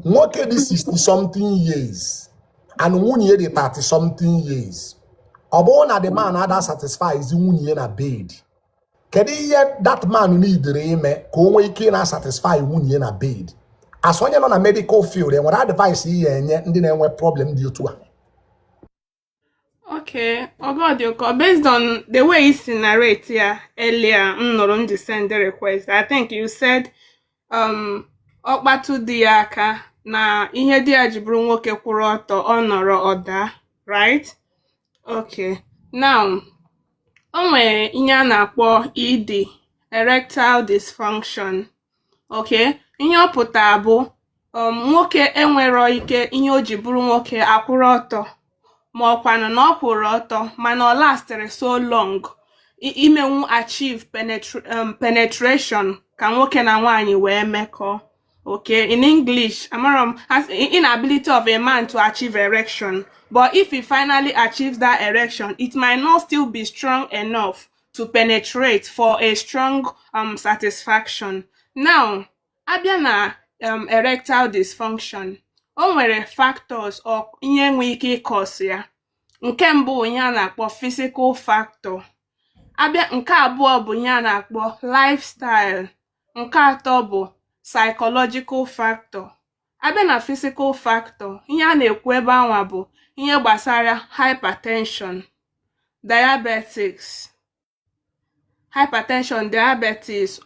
nwoke dị 60 something years and nwunye dị 30 something years. Ọ bụrụ na the man ada satisfies nwunye na bed, kedu ihe that man needere ime ka o nwee ike na satisfy nwunye na bed? As onye nọ na medical field, enwere advice ihe enye ndị na-enwe problem dị otu a? Okay, Ogodilko, based on the way you narrate here earlier, to send the request, I think you said ọkpatụ dị ya aka na ihe dị ya ji bụrụ nwoke kwụrụ ọtọ ọ nọrọ ọda, right? Okay, now o nwere ihe a na-akpọ ED, erectile dysfunction. Okay, ihe ọ pụtara bụ nwoke enwero ike ihe o ji bụrụ nwoke akwụrụ ọtọ, ma ọkwanụ na ọ kwụrụ ọtọ mana ọ lastịrị so long imenwu achieve penetration ka nwoke na nwaanyị wee mekọ. Okay, in English, has inability of a man to achieve erection, but if he finally achieves that erection, it might not still be strong enough to penetrate for a strong satisfaction. Now, abịa na erectile dysfunction, o nwere factors or ihe nwe ike ịkọsi ya. Nke mbụ ihe a na-akpọ physical factor. Abịa nke abụọ bụ ihe a na-akpọ lifestyle. Nke atọ bụ psychological factor. Abịa na physical factor, ihe a na-ekwu ebe anwa bụ ihe gbasara hypertension, diabetes,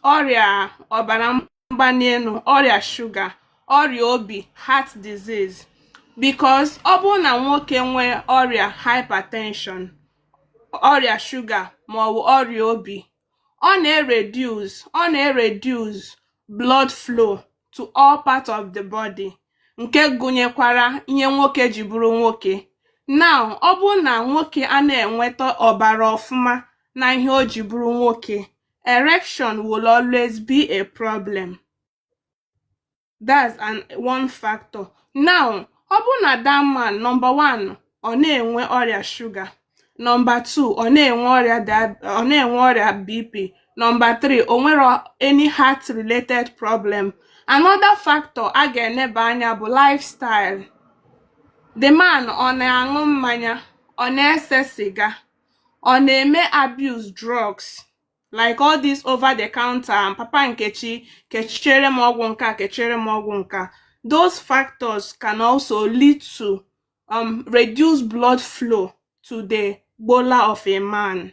ọrịa ọbara mgbali elu, ọrịa sugar, ọrịa obi, heart disease. Because ọ bụrụ na nwoke nwee ọrịa hypertension, ọrịa sugar ma ọ bụ ọrịa obi, ọ na-reduce blood flow to all parts of the body, nke gụnyekwara ihe nwoke ji bụrụ nwoke. Now, ọ bụrụ na nwoke a na-enweta ọbara ọfụma na ihe o ji bụrụ nwoke, erection will always be a problem. That's one factor. Now, ọ bụrụ na that man, number one, ọ na-enwe ọrịa sugar, number two, ọ na-enwe ọrịa BP, number three, o nwere any heart related problem. Another factor a ga-eneba anya bụ lifestyle. The man ọ na-aṅụ mmanya, ọ na-ese siga, ọ na-eme abuse drugs, like all this over the counter, papa Nkechi kechere m ọgwụ nka, kechere m ọgwụ nka. Those factors can also lead to reduce blood flow to the gbola of a man.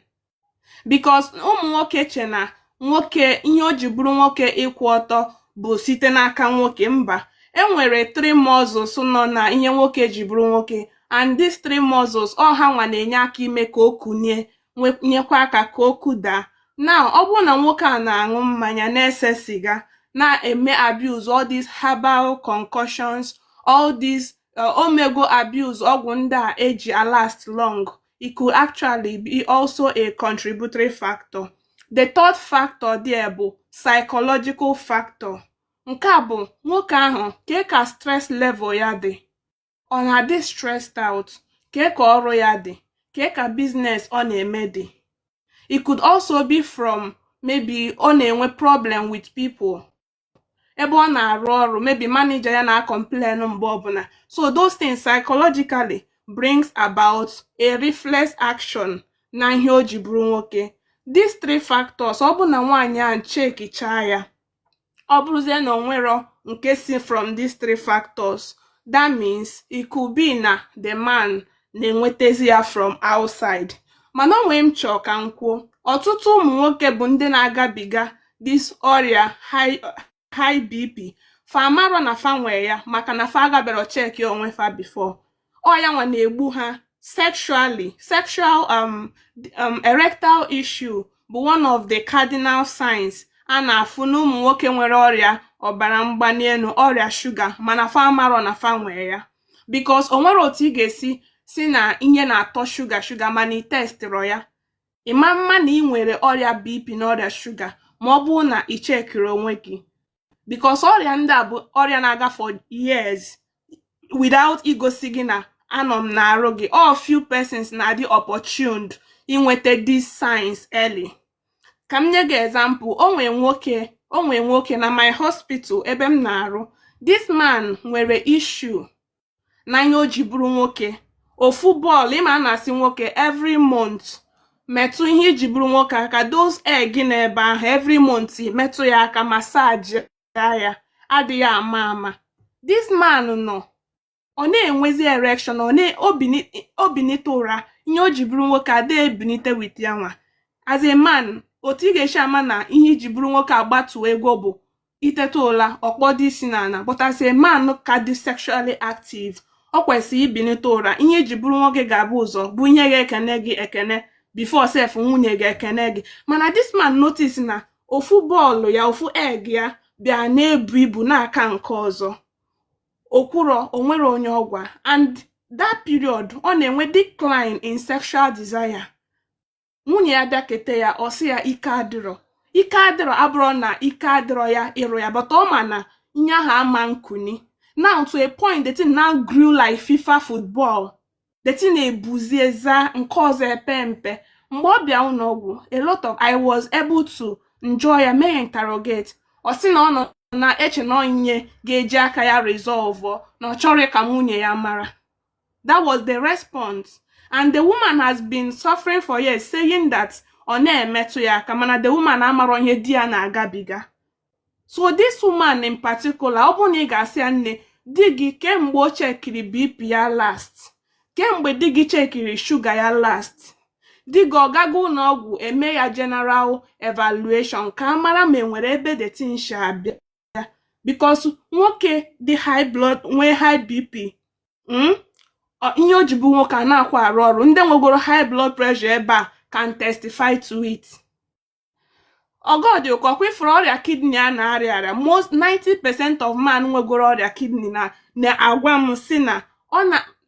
Because ụmụ nwoke che na nwoke ihe o ji bụrụ nwoke ịkwụ ọtọ bụ site n'aka nwoke. Mba, enwere 3 muscles nọ na ihe nwoke ji bụrụ nwoke, and these 3 muscles ọ ha nwa na-enye aka ime ka o kunie, nyekwa aka ka o kudaa. Now, ọ bụrụ na nwoke a na-aṅụ mmanya, na-ese siga, na-eme abuse all these herbal concoctions, all these omego abuse ọgwụ ndị a eji last long, it could actually be also a contributory factor. The third factor there bụ psychological factor. Nke a bụ nwoke ahụ ka stress level ya dị, ọ na-adị stressed out, ka ọrụ ya dị, ka business ọ na-eme dị. It could also be from maybe ọ na-enwe problem with people. Ebe ọ na-arụ ọrụ, maybe manager ya na-complain mgbe ọbụla. So those things psychologically brings about a reflex action na ihe o ji bụrụ nwoke. These 3 factors, ọ bụ na nwaanyị a chekichaa ya, ọ bụrụzie na onwero nke si from these 3 factors, that means it could be na the man na-enwetezi ya from outside. Mana onwe m chọọ ka m kwuo, ọtụtụ ụmụ nwoke bụ ndị na-agabiga this ọrịa high BP, fa amarọ na fa nwee ya maka na fa agabero check onwe fa before. Ọ ya nwa na-egbu ha sexually. Sexual erectile issue bụ one of the cardinal signs a na-afụ na ụmụ nwoke nwere ọrịa ọbara mgbali elu, ọrịa sugar, mana fa amarọ na fa nwee ya. Because o nwere otu ị ga-esi si na ihe na-atọ sugar mana ị testịrọ ya, ịma mma na ị nwere ọrịa BP na ọrịa sugar ma ọ bụrụ na ị chekiri onwe gị. Because ọrịa ndị a bụ ọrịa na-aga for years without igosi gị na anọ m na-arụ gị. All few persons na-adị opportuned inweta these signs early. Ka m nye gị example, o nwee nwoke na my hospital ebe m na-arụ, this man nwere issue na ihe o ji bụrụ nwoke. Ofu bọọlụ ịma na-asị nwoke every month metụ ihe iji bụrụ nwoke aka, those egg n'ebe ahụ every month metụ ya aka, masaji ya, adịghị ama. This man nọ ọ na-enwezi erection, obinite ụra, ihe o ji bụrụ nwoke adịghị ebinite with ya nwa. As a man, otu ị ga-esi ama na ihe iji bụrụ nwoke agbatuo ego bụ iteta ụla ọkpọdo isi n'ala. But as a man ka dị sexually active, ọ kwesịrị ibinite ụra. Ihe iji bụrụ nwoke ga-abụ ụzọ bụ ihe ga-ekene gị ekene before sef nwunye ga-ekene gị. Mana this man notice na ofu bọọlụ ya, ofu egg ya bịa na-ebu ibu n'aka nke ọzọ. Okwuro onwere onye ọgwa, and that period ọ na-enwe decline in sexual desire. Nwunye ya bịakete ya ọ sị ya ike adịrọ abụrụ na ike adịrọ ya ịrụ ya, but ọ ma na ihe ahụ ama nkuni. Now to a point the thing now grew like FIFA football. The thing ebuzi eza nke ọzọ epe mpe. Mgbe ọ bịa ụlọọgwụ, a lot of I was able to enjoy ya, mee interrogate. Ọ sị na ọ nọ na eche na onye ga-eji aka ya resolve na ọ chọrọ ka nwunye ya mara. That was the response. And the woman has been suffering for years saying that ọ na-emetụ ya aka, mana the woman amara ihe di ya na-agabiga. So this woman in particular, ọ bụ na ị ga-asị ya nne di gị kemgbe o chekiri BP ya last, kemgbe di gị chekiri shuga ya last, di gị ọ gago ụlọọgwụ eme ya general evaluation ka a mara ma enwere ebe the thing shi abịa. Because nwoke dị high blood nwee high BP, ihe o ji bụ nwoke a na-akwa arụ ọrụ. Ndị nwegoro high blood pressure ebe a can testify to it. Ogodi okokwe for ọrịa kidney a na-arịa most 90% of man nwegoro ọrịa kidney na-agwa m si na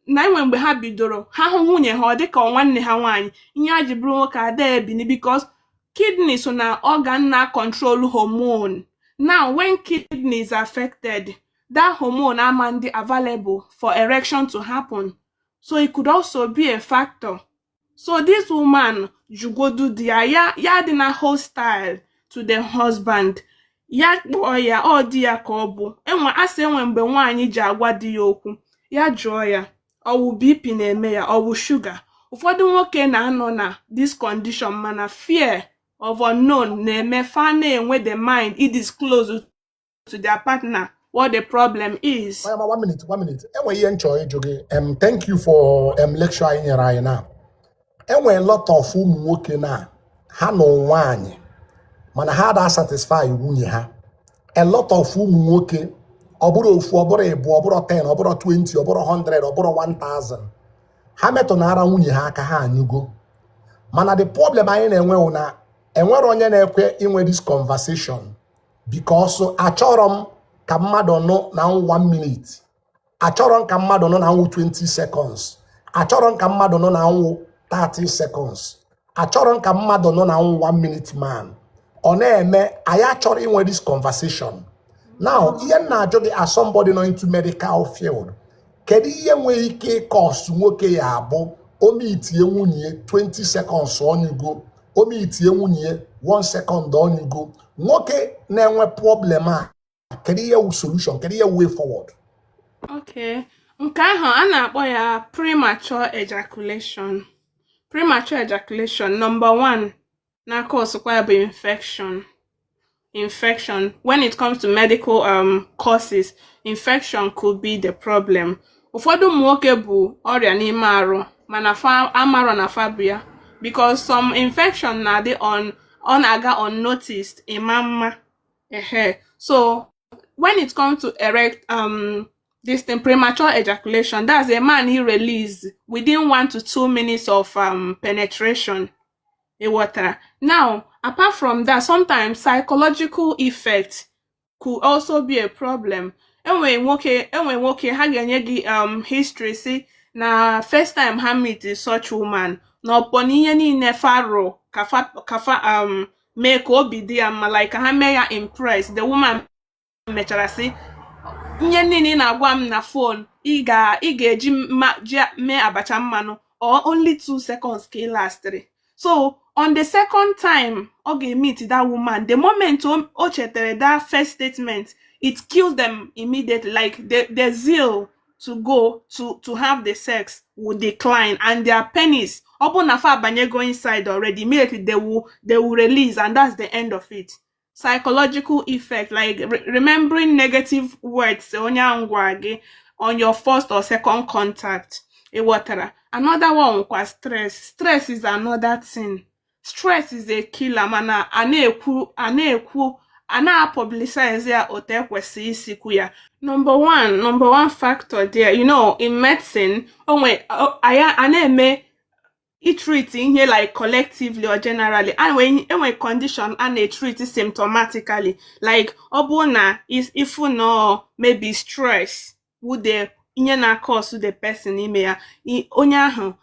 enwe mgbe ha bidoro ha hụ nwunye ha ọ dịka nwanne ha nwaanyị. Ihe a ji bụrụ nwoke ada ebini because kidney so na organ na control hormone. Now when kidney is affected, that hormone am available for erection to happen, so it could also be a factor. So this woman jugodu dia ya dị na hostile to the husband. Ya kpọọ ya ọ dị ya ka ọ bụ enwe mgbe nwaanyị ji agwa di ya okwu, ya jụọ ya ọwụ BP na-eme ya ọwụ sugar. Ụfọdụ nwoke na-anọ na this condition mana fear of unknown na-eme fa na-enwe the mind it disclose to their partner what the problem is. One minute. Enwe ihe nchọ ịjụ gị. Thank you for lecture anyị nyere anyị na. Enwe a lot of ụmụ nwoke na ha nọ nwaanyị mana ha da satisfy nwunye ha. A lot of ụmụ nwoke ọ bụrụ ofu, ọ bụrụ ebu, ọ bụrụ 10, ọ bụrụ 20, ọ bụrụ 100, ọ bụrụ 1000. Ha metụnara nwunye ha aka ha anyụgo. Mana the problem anyị na-enwe na enwere onye na-ekwe inwe this conversation because achọrọ m ka mmadụ nọ na 1 minute, achọrọ m ka mmadụ nọ na 20 seconds, achọrọ m ka mmadụ nọ na 30 seconds, achọrọ m ka mmadụ nọ na 1 minute man. Ọ na-eme anyị achọrọ inwe this conversation. Now ihe na-ajụ gị as somebody nọ into medical field, kedu ihe nwere ike cost nwoke ya abụ omitie nwunye 20 seconds onyugo, omitie nwunye 1 second onyugo? Nwoke na-enwe problem a, kedu ihe solution, kedu ihe way forward? Okay, nke ahụ a na-akpọ ya premature ejaculation. Premature ejaculation, number 1 na-cause kwa bụ infection. When it comes to medical causes, infection could be the problem. Ụfọdụ nwoke bụ ọrịa n'ime arụ mana amarọ na fabia because some infection na dị on aga unnoticed imama. So when it comes to this thing, premature ejaculation, that's a man he release within 1 to 2 minutes of penetration in water. Now, apart from that, sometimes psychological effects could also be a problem. Enwe nwoke ha ga-enye gị history si na first time ha meet such woman na ọpọ n'ihe niile faro kafa mee ka obi dị ya mma, like ha mee ya impress. The woman mechara si ihe niile na-agwa m na phone ị ga-eji mee abacha mmanụ or only 2 seconds ka ị lastịrị. So on the second time ọ ga-meet that woman, the moment o chetere that first statement, it kills them immediately. Like the zeal to go to have the sex will decline, and their penis open go inside already. Immediately they will release, and that's the end of it. Psychological effect, like remembering negative words on your first or second contact. Another one was stress. Stress is another thing. Stress is a killer, mana a na-publicize ya otu ekwesị isikwu ya. Number one factor there, in medicine, a na-eme treat ihe like collectively or generally, and when condition a na-treat symptomatically, like ọ bụ na if maybe stress would the ihe na-cause the person ime ya, onye ahụ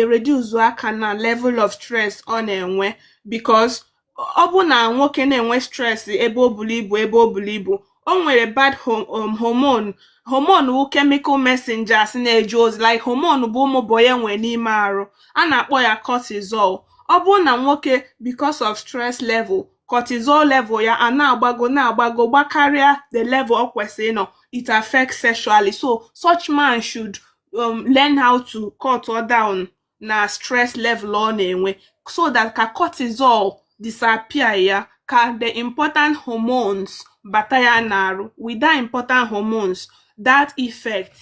reduce aka na level of stress ọ na-enwe, because ọ bụ na nwoke na-enwe stress ebe o buru ibu o nwere bad hormone wu chemical messengers na-eje ozi, like hormone bụ ụmụ boya nwere n'ime arụ, a na-akpọ ya cortisol. Ọ bụ na nwoke because of stress level, cortisol level ya a na-agbago gbakarịa the level ọ kwesịrị nọ, it affects sexually. So such man should learn how to cut or down na stress level ọ na-enwe, so that ka cortisol disappear ya, ka the important hormones bata ya n'arụ. With that important hormones, that effect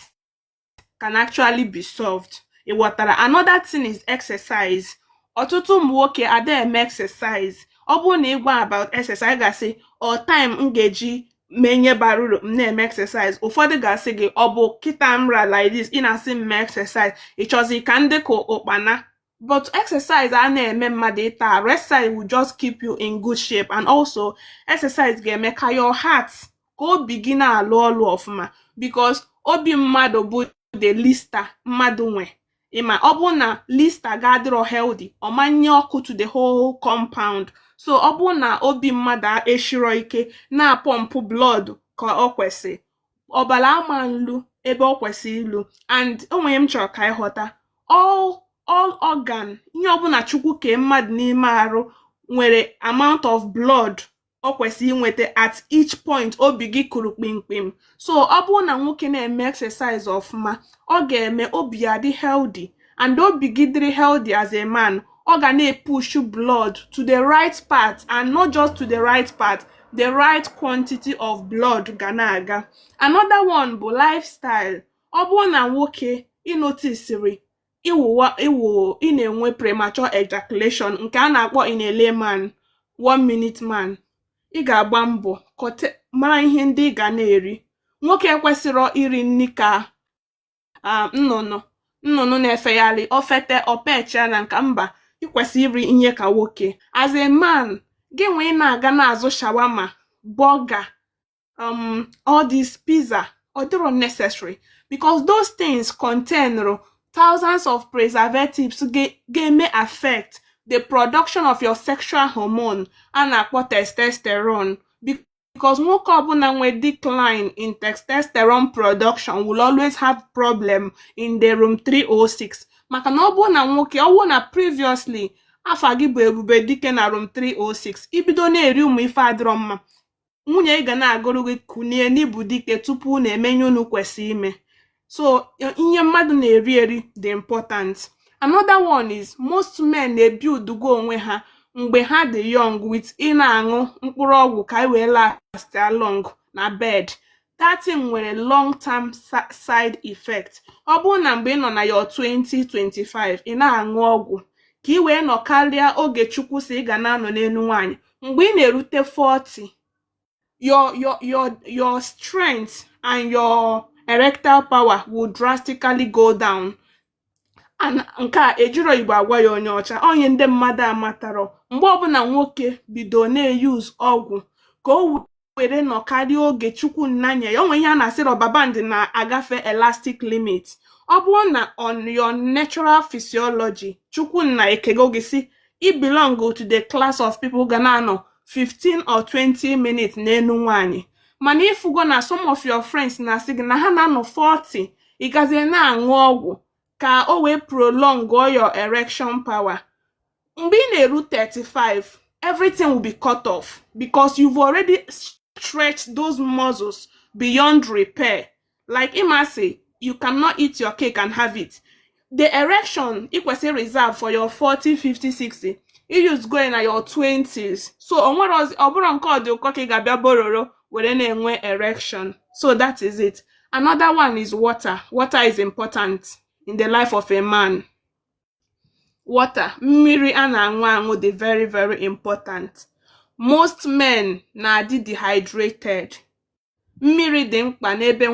can actually be solved. Another thing is exercise. Ọtụtụ ụmụ nwoke ada eme exercise. Ọ bụrụ na ịgwa about exercise, ga-asị all time m ga-eji menye baruru m na-eme exercise. Ụfọdụ ga-asị gị ọ bụ kịta m ra like this, ị na-asị m mee exercise, ịchọzi ka ndị ka ụkpana. But exercise a na-eme mmadụ ịta, exercise will just keep you in good shape, and also exercise ga-eme ka your heart ka obi gị na-alụ ọlụ ọfụma, because obi mmadụ bụ the lister mmadụ nwe. Ịma ọ bụ na lister ga-adịrọ healthy, ọ manye ọkụ to the whole compound. So ọ bụ na obi mmadụ eshiro ike na-apọmpụ blood ka ọ kwesị, ọbara ama nlu ebe ọ kwesị ilu. And onwe m chọrọ ka ịghọta, all organ, ihe ọbụla Chukwu ke mmadụ n'ime arụ nwere amount of blood ọ kwesị inwete at each point obi gị kụrụ kpimkpim. So ọ bụrụ na nwoke na-eme exercise ọfụma, ọ ga-eme obi ya dị healthy, and obi gị dịrị healthy as a man, ọ ga na-push blood to the right part, and not just to the right part, the right quantity of blood ga na-aga. Another one bụ lifestyle. Ọ bụrụ na nwoke ịnotisiri ị na-enwe premature ejaculation, nke a na-akpọ in a layman 1 minute man, ị ga-agba mbọ mara ihe ndị ị ga na-eri. Nwoke ekwesịrọ iri nri ka nnụnụ na-efegharị, ofete opecha na nka mba, ị kwesịrị iri ihe ka nwoke. As a man, gị nwee na-aga na-azụ shawama, burger, all this pizza, ọ dịrọ necessary, because those things contain thousands of preservatives may affect the production of your sexual hormone a na-akpọ testosterone, because nwoke ọbụla nwe decline in testosterone production will always have problem in the room 306. Maka na ọ bụ na nwoke, ọ bụ na previously afa gị bụ Ebube Dike na room 306, ibido na-eri ụmụ ife adịrọ mma, nwunye ị ga na-agụrụ gị kunie n'ibu dike tupu na-emenye unu kwesị ime. So ihe mmadụ na-eri dị important. Another one is most men na-ebuild onwe ha mgbe ha dị young with ị na-aṅụ mkpụrụ ọgwụ ka wee last along na bed. That thing nwere long term side effect. Ọ bụrụ na mgbe ị nọ na your 20-25 ị na-aṅụ ọgwụ ka ị wee nọ karịa oge Chukwu si ị ga na-anọ n'elu nwaanyị, mgbe ị na-erute 40, your strength and your erectile power will drastically go down. And nke a ejiro Igbo agwa ya onye ọcha, onye ndị mmadụ amataro. Mgbe ọbụla nwoke bido na-use ọgwụ ka o were nọ karịa oge Chukwu nnanye ya, onwe ihe a na-asị rọba band na-agafe elastic limit. Ọ bụrụ na on your natural physiology, Chukwu nna ekego gị si I belong to the class of people ga na-anọ 15 or 20 minutes n'elu nwaanyị. Mana ifugo na some of your friends na-asị gị na ha na-anọ 40, ị gazie na-aṅụ ọgwụ ka o wee prolong your erection power. Mgbe ị na-eru 35, everything will be cut off because you've already stretch those muscles beyond repair. Like Imasi, you cannot eat your cake and have it. The erection equals a reserve for your 40, 50, 60. You use going at your 20s. So on what was Oburon called the Kokigabia Bororo within a erection. So that is it. Another one is water. Water is important in the life of a man. Water, mmiri a na-aṅụ aṅụ dị very, very important. Most men na-adị dehydrated. Mmiri dị mkpa n'ebe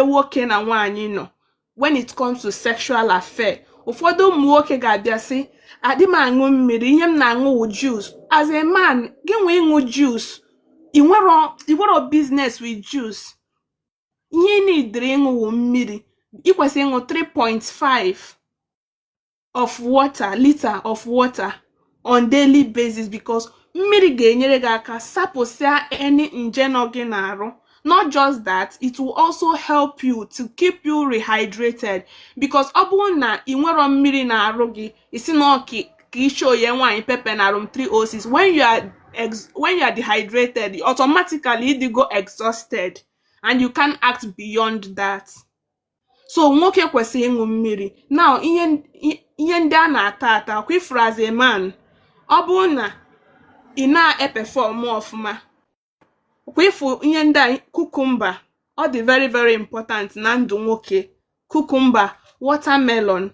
nwoke na nwaanyị nọ. When it comes to sexual affair, ụfọdụ ụmụ nwoke ga-abịa sị, adị m aṅụ mmiri, ihe m na-aṅụ wụ juice. As a man, gị nwee ịṅụ juice, ị nwere business with juice. Ihe ị na-edere ịṅụ wụ mmiri. Ị kwesịrị ịṅụ 3.5 of water, liter of water on daily basis, because mmiri ga-enyere gị aka sapụsịa any nje nọ gị n'arụ. Not just that, it will also help you to keep you rehydrated, because ọ bụrụ na ị nwere mmiri n'arụ gị, isi na ka isho ye nwaanyị pepe na room 306, when you are dehydrated, automatically you go exhausted and you can't act beyond that. So nwoke kwesịrị ịṅụ mmiri. Now ihe ndị a na-ata kwa ifuru as a man, ọ bụrụ na ị na-eperform ọfụma, kwa ifu ihe ndị a, cucumber, ọ dị very, very important na ndụ nwoke. Cucumber, watermelon,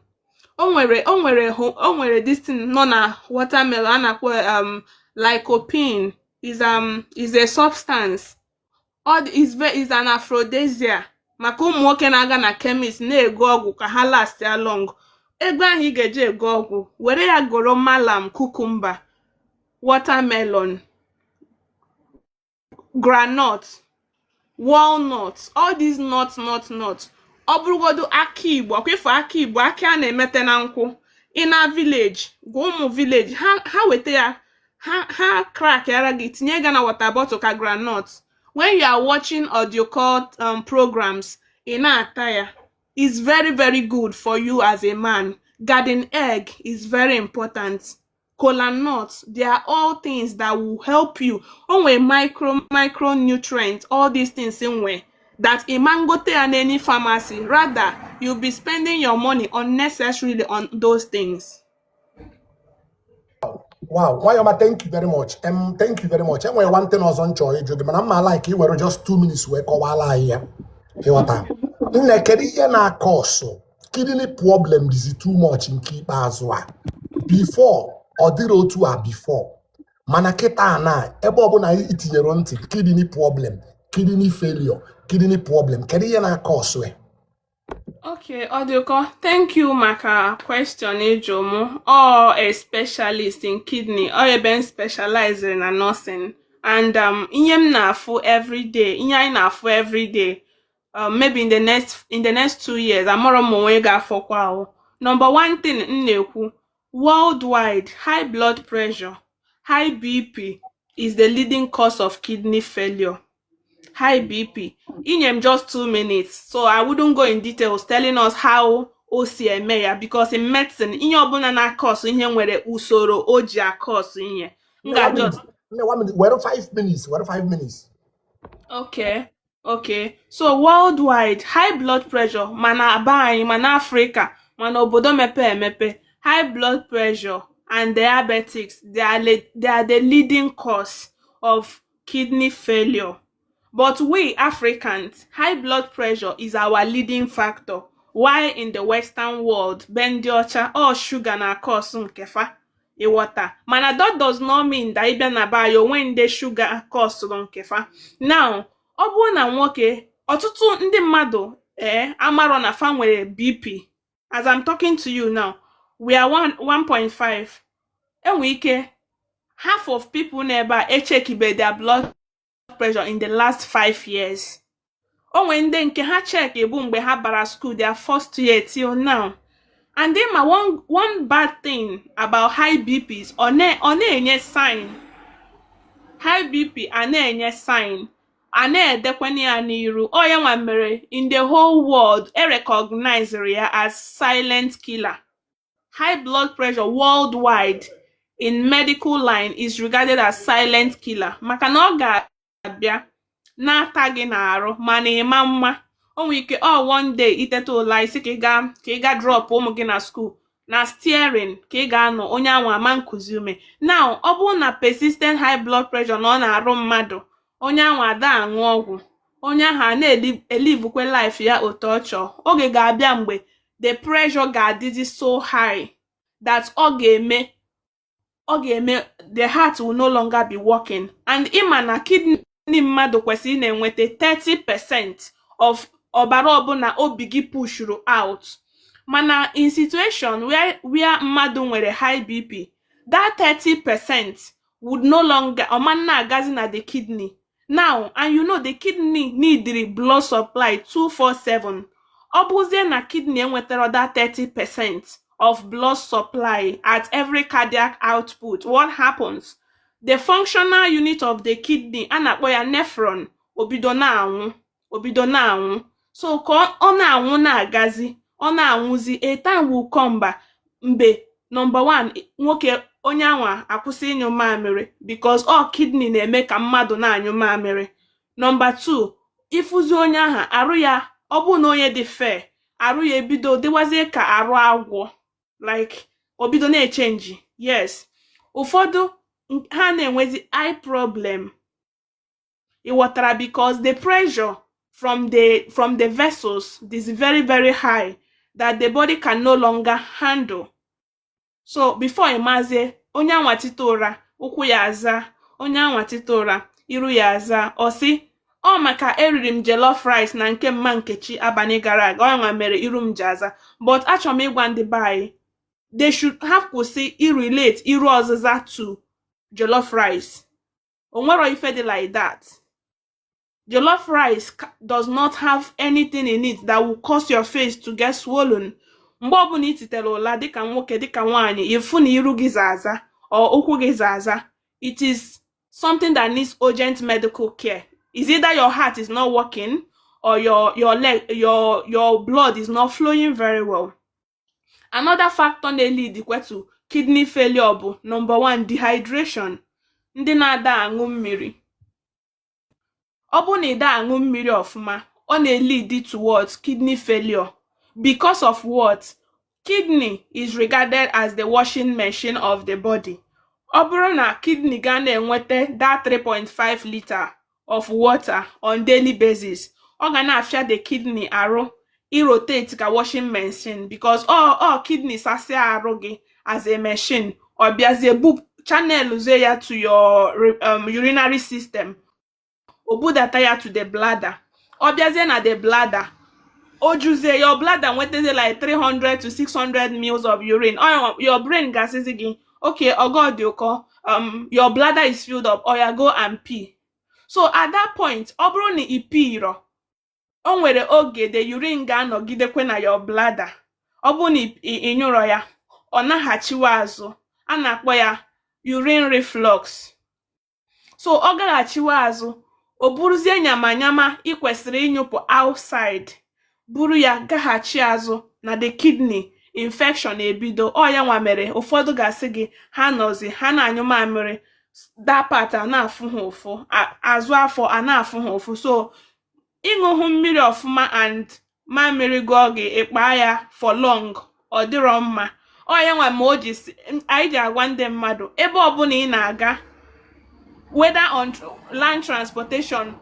o nwere this thing nọ na watermelon a na-akpọ lycopene, is a substance, is an aphrodisiac. Maka ụmụ nwoke na-aga na chemist na-ego ọgwụ ka ha last ya long. Ego ahụ ị ga-eji ego ọgwụ, were ya goro malam, cucumber, watermelon, groundnut, walnut, all these nuts. Ọ bụrụgodu aki Igbo, ọkwa ifo aki Igbo, aki a na-emete na nkwụ. In a village, gwa ụmụ village, ha weta ya, ha crack yara gị, tinye ga na water bottle ka groundnut. When you are watching audio call programs in attire, is very, very good for you as a man. Garden egg is very important. Kola nuts, they are all things that will help you. Only micronutrients, all these things in way that a man go to any pharmacy. Rather, you'll be spending your money unnecessarily on those things. Wow, Wayoma, thank you very much. Thank you very much. And one thing was on choice, but I'm like you were just 2 minutes work or here. In the career na course, kidney problem is too much in keep as well. Before or the two are before. Manaketa na ebo na itinyere kidney problem, kidney failure, kidney problem. Career na course we. Okay, Odioko, thank you, Maka. Question, Ejomo, or a specialist in kidney, or even specialized in a nursing, and inyem na fu every day, inyai na fu every day. Maybe in the next 2 years, amoro mwega for kwao. Number one thing, nneku, worldwide, high blood pressure, high BP is the leading cause of kidney failure. High BP. In just 2 minutes, so I wouldn't go in details telling us how OCMA, because in medicine, in your banana course, in here where usoro oja course in here. Just 1 minute. Where 5 minutes? Where 5 minutes? Okay. So worldwide, high blood pressure, mana abanye, mana Africa, mana obodo mepe, high blood pressure and diabetics, they are the leading cause of kidney failure. But we Africans, high blood pressure is our leading factor. Why in the Western world, bendiocha or sugar na cause nkefa water. Mana that does not mean that even abayo when the sugar cause nkefa. Now, ọ bụrụ na nwoke, ọtụtụ ndị mmadụ amaro na fa nwere BP. As I'm talking to you now, we are 1.5. Enwe ike half of people never echekibe their blood pressure in the last 5 years. When they nke check ebu mgbe ha bara school their first year till now. And then one bad thing about high BP is one enye sign. High BP enye sign. Edekweni ya n'iru. Oya nwa mere in the whole world recognize ya as silent killer. High blood pressure worldwide in medical line is regarded as silent killer. Maka na ọ ga-abịa na-ata gị n'arụ mana ịma mma. O nwere ike one day iteta ụla isi ka ị ga drop ụmụ gị na school na steering ka ị ga-anọ onye ahụ ama nkuzi ume. Now ọ bụrụ na persistent high blood pressure na ọ na-arụ mmadụ, onye ahụ ada aṅụ ọgwụ, onye ahụ a na-elivukwe life ya otu ọ chọọ. Oge ga-abịa mgbe the pressure ga-adịzi so high that ọ ga-eme the heart will no longer be working. And ịma na kidney mmadụ kwesịrị na-enweta 30% of ọbara ọbụla obi gị pushuru out. Mana in situation where mmadụ nwere high BP, that 30% would no longer agazi na the kidney. Now, and you know the kidney need the blood supply 24/7. Ọ bụzie na kidney enwetara that 30% of blood supply at every cardiac output, what happens? The functional unit of the kidney, a na-akpọ ya nephron, obido na-anwụ. So ka ọ na-anwụ na-agazi, ọ na-anwụzi, a time will come mgbe number one, nwoke onye anwa akwụsị ịnyụ mamịrị because all kidney na-eme ka mmadụ na-anyụ mamịrị. Number two, ifuzi onye ahụ arụ ya, ọ bụ na onye dị fair, arụ ya ebido dịwazie ka arụ agwọ, like obido na-echenji. Yes, ụfọdụ ha na-enwezi eye problem. Ịghọtara, because the pressure from the vessels is very, very high that the body can no longer handle. So before ịmazie, onye anwa tita ụra, ụkwụ ya aza, onye anwa tita ụra, iru ya aza, ọ sị ọ maka eriri m jollof rice na nke mma Nkechi abalị gara aga, ọ nwa mere iru m ji aza. But achọrọ m ịgwa ndị be anyị, they should have kwụsị irelate iru ọzịza to jollof rice. O nwero ife dị like that. Jollof rice does not have anything in it that will cause your face to get swollen. Mgbe ọbụla ititere ụla dịka nwoke dịka nwaanyị, ifu na iru gị zaza or ụkwụ gị zaza, it is something that needs urgent medical care. Is either your heart is not working or your blood is not flowing very well. Another factor na-lead to kidney failure bụ number one, dehydration. Ndị na-ada aṅụ mmiri. Ọ bụ na ịda aṅụ mmiri ọfụma, ọ na-lead towards kidney failure. Because of what? Kidney is regarded as the washing machine of the body. Ọ bụrụ na kidney ga na-enweta that 3.5 liter of water on daily basis, ọ ga na-afịa the kidney arụ rotate ka washing machine, because all kidney sasịa arụ gị as a machine, ọ bịazie bu channel uze ya to your urinary system, o budata ya to the bladder. Ọ bịazie na the bladder, o juzie your bladder nwetazie like 300 to 600 mils of urine. Your brain gasizi gị, okay, ogodịụkọ, your bladder is filled up, or ya go and pee. So at that point, ọ bụrụ na ipiro, o nwere oge the urine ga-anọgidekwe na your bladder. Ọ bụrụ na ịnyụrọ ya, ọ naghachiwa azụ, a na-akpọ ya urine reflux. So ọ gaghachiwa azụ, o buruzie nyamanyama ị kwesịrị ịnyụpụ outside, buru ya gaghachi azụ na the kidney, infection ebido. Ọ ya nwa mere ụfọdụ ga-asị gị ha nọzi ha na-anyụ mamịrị, that part a na-afụ ha ụfụ, azụ afọ a na-afụ ha ụfụ. So ịṅụhụ mmiri ọfụma and mamịrị gụọ gị ịkpa ya for long, ọ dịrọ mma. Ọ ya nwa ma anyị ji agwa ndị mmadụ, ebe ọbụla ị na-aga, whether on land transportation,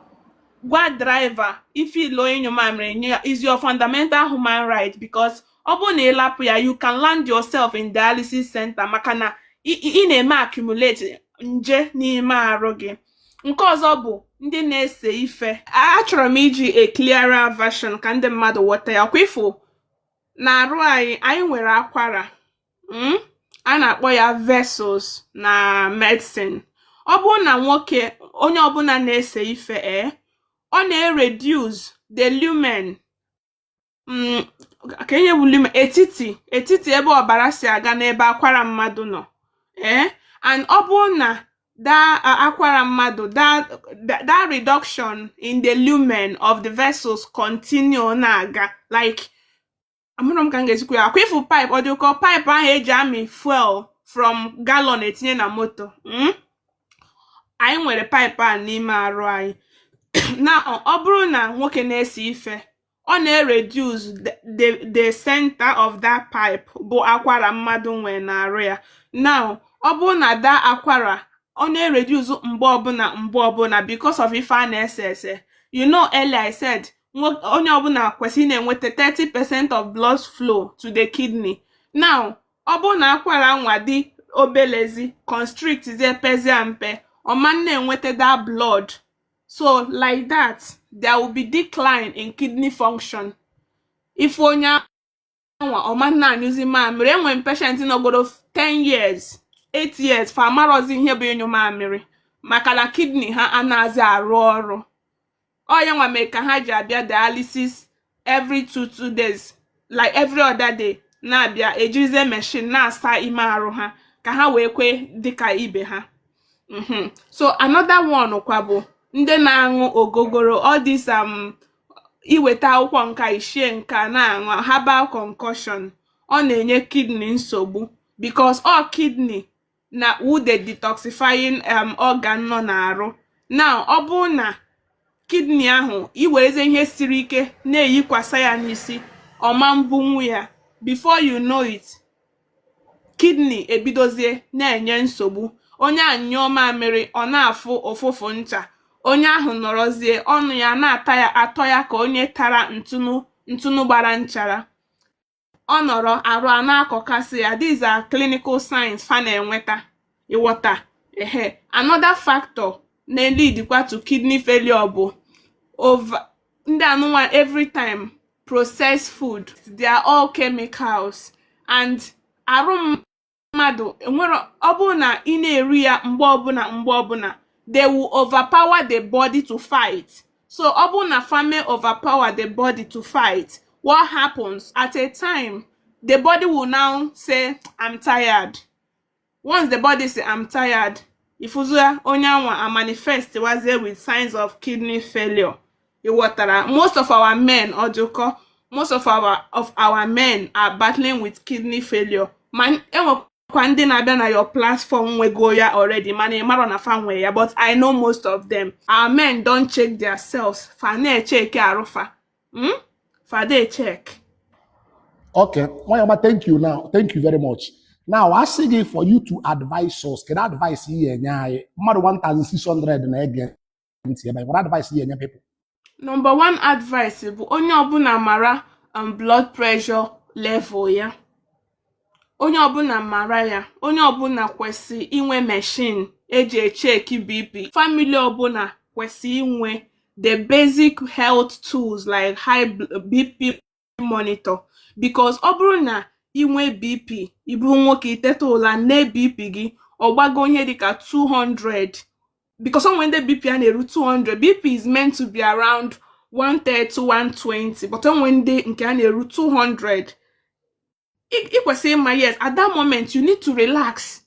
gwa driver ife ilo ịnyụ mamịrị is your fundamental human right, because ọ bụrụ na ịlapụ ya, you can land yourself in dialysis center maka na ị na-eme accumulate nje n'ime arụ gị. Nke ọzọ bụ ndị na-ese ife. Achọrọ m iji a clearer version ka ndị mmadụ ghọta ya. Kwa ifo na arụ anyị nwere akwara, a na-akpọ ya vessels na medicine. Ọ bụrụ na nwoke onye ọbụla na-ese ife, ọ na-reduce the lumen, ka enye bụ lumen, etiti ebe ọbara si aga n'ebe akwara mmadụ nọ. And ọ bụrụ na akwara mmadụ, that reduction in the lumen of the vessels continue na-aga, like amụrụ m ka m ga-esikwu ya. Akwa ifu pipe, ọ dị ụkọ pipe ahụ eji amị fuel from gallon etinye na moto. Anyị nwere pipe a n'ime arụ anyị. now ọ bụrụ na nwoke na-ese ife ọ na-reduce the center of that pipe bụ akwara mmadụ nwee n'arụ ya. Now ọ bụrụ na that akwara ọ na-reduce mgbe ọbụla because of ife a na-ese ese. You know, earlier I said onye ọbụla kwesịrị na-enweta 30% of blood flow to the kidney. Now ọ bụrụ na akwara nwa dị obelezi constrict pezie mpe ọma na-enweta that blood. So like that, there will be decline in kidney function. If onye anwa ọma na-anyụzi mamịrị, enwe patient nọgoro 10 years 8 years fa amarozi ihe bụ ịnyụ mamịrị maka na kidney ha anaghịzi arụ ọrụ. Ọ ya nwa mee ka ha ji abịa dialysis every 2 days, like every other day, na-abịa ejirize machine na-asa ime arụ ha ka ha wee kwe dịka ibe ha. So another one kwa bụ ndị na-aṅụ ogogoro, all this iweta akwụkwọ nka ishie nka na-aṅụ herbal concoction. Ọ na-enye kidney nsogbu because all kidney na who the detoxifying organ nọ na-arụ. Now ọ bụ na kidney ahụ iwereze ihe siri ike na-eyikwasa ya n'isi ọma mbunwu ya, before you know it kidney ebidozie na-enye nsogbu. Onye anyụọ mamịrị ọ na-afụ ụfụfụ ncha, onye ahụ nọrọzie ọnụ ya atọ ya ka onye tara ntụnụ gbara nchara. Ọ nọrọ arụ a na-akọkasị ya. These are clinical signs fa na-enweta ịghọta. Another factor na-leadkwa to kidney failure bụ ndị anụnwa every time processed food. They are all chemicals and arụ mmadụ enwere ọ bụrụ na ị na-eri ya mgbe ọbụla they will overpower the body to fight. So ọ bụrụ na family overpower the body to fight, what happens at a time the body will now say I'm tired. Once the body say I'm tired, ifuzua onye anwa a manifest wazie with signs of kidney failure. Iwotara most of our men most of our men are battling with kidney failure. Man enwekwa ndị na-abịa na your platform nwego ya already mana ịmarọ na fa nwe ya, but I know most of them. Our men don't check themselves. Fa na-check arụfa. Fa dey check. Okay, Nwayọma, thank you now. Thank you very much. Now, I say for you to advise us. Can I advise here? Mmadụ 1,600 na-ege ntị ebe. What advice here people? Number one advice bụ onye ọbụla mara blood pressure level ya. Onye ọbụla mara ya. Onye ọbụla kwesị inwe machine eji echeki BP. Family ọbụla kwesị inwe the basic health tools like high BP monitor. Because ọ bụrụ na inwe BP, ịbụ nwoke iteta ụla na BP gị ọgbago ihe dịka 200. Because when the BP a na-eru 200, BP is meant to be around 130 120, but when the nke a na-eru 200, I kwesị ịma, yes, at that moment you need to relax.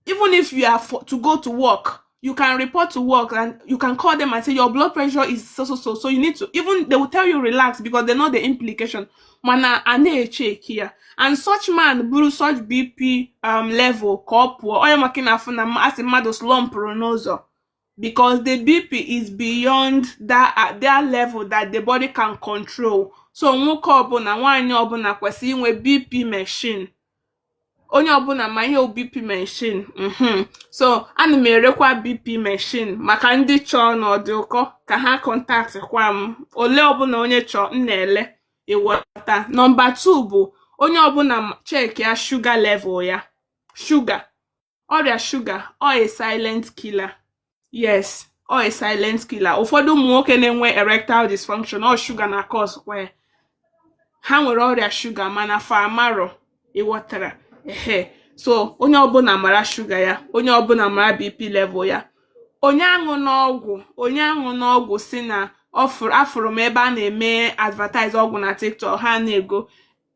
Even if you are to go to work, you can report to work and you can call them and say your blood pressure is so you need to, even they will tell you relax because they know the implication. Mana a na-echeck here, and such man buru such BP level ka ọ pụọ onye maka na afụ na asị mmadụ slump n'ụzọ, because the BP is beyond that level that the body can control. So nwoke ọbụla nwaanyị ọbụla kwesị inwe BP machine. Onye ọbụla ma ihe BP machine. So ana m erekwa BP machine maka ndị chọọ n'ọdị ụkọ ka ha contact kwa m. Ole ọbụla onye chọọ m na-ele ịghọta. Number 2 bụ onye ọbụla check ya sugar level ya. Sugar. Ọrịa sugar or a silent killer. Yes, or a silent killer. Ụfọdụ ụmụ nwoke na-enwe erectile dysfunction or sugar na cause kwa ha nwere ọrịa sugar mana fa amarọ ịghọtara. So onye ọbụla mara sugar ya, onye ọbụla mara BP level ya. Onye aṅụ n'ọgwụ si na afụrụ m ebe a na-eme advertise ọgwụ na TikTok ha na-ego.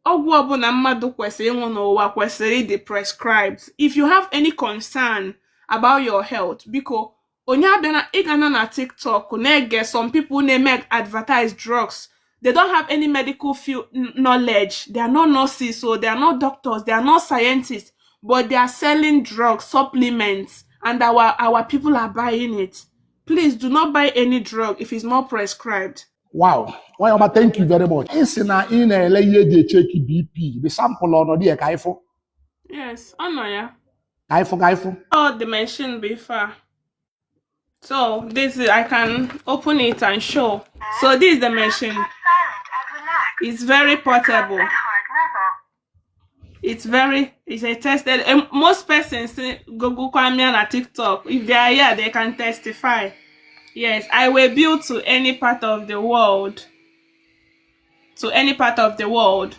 Ọgwụ ọbụla mmadụ kwesịrị ịṅụ n'ụwa kwesịrị ịdị prescribed. If you have any concern about your health, biko onye abịa ị ga na TikTok na-ege some people na-eme advertise drugs. They don't have any medical field knowledge. They are not nurses, so they are not doctors, they are not scientists, but they are selling drugs, supplements, and our people are buying it. Please do not buy any drug if it's not prescribed. Wow. Why, Oma, thank you very much. Insina in a lay de check BP. The sample on the kaifo. Yes, oh no, yeah. Kaifo. Oh, the machine before. So this is, I can open it and show. So this is the machine. It's very portable. It's a tested. Most persons Google Kwame on TikTok. If they are here, they can testify. Yes, I will build to any part of the world. To any part of the world.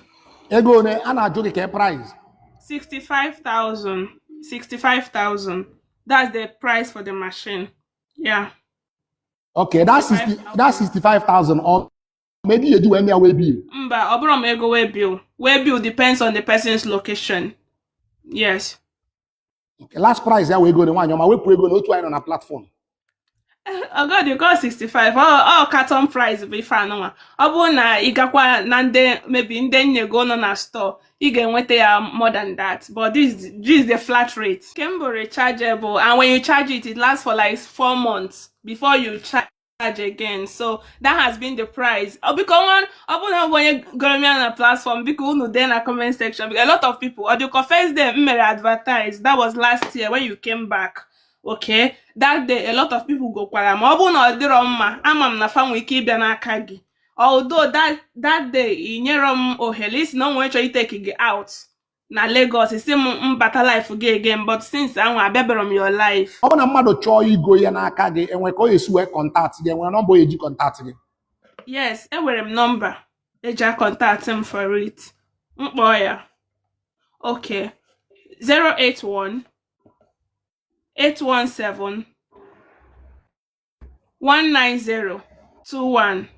Ego ne ana joke ke price. 65,000. 65,000. That's the price for the machine. Yeah. Okay, that's 65,000. Or maybe you do any way bill. Mba, obrom ego way bill. Way bill depends on the person's location. Yes. Okay, last price that we go the one. You we put go to on a platform. Oh God, you got 65. Oh, carton price be fine. No, na igakwa nande maybe ndenye go no na store. You can wait there more than that. But this is the flat rate. Kembo rechargeable, and when you charge it, it lasts for like 4 months before you charge again. So that has been the price. Because when you go on a platform, because no then a comment section. A lot of people, or you confess them advertise. That was last year when you came back. Okay, that day a lot of people go kwara ma obu na odiro mma ama m na fa nwe ike ịbịa n'aka gị. Although that day inyere m ohere isi na onwe chọrọ itake gị out na Lagos isi m mbata life gị again, but since ahụ abịabere m your life. Ọ bụ na mmadụ chọọ igo ya n'aka gị enwe ka o esi wee contact gị enwe nọmba eji contact gị. Yes, enwere m nọmba eji contact m for it. Mkpọ ya. Okay, 081 817 19021.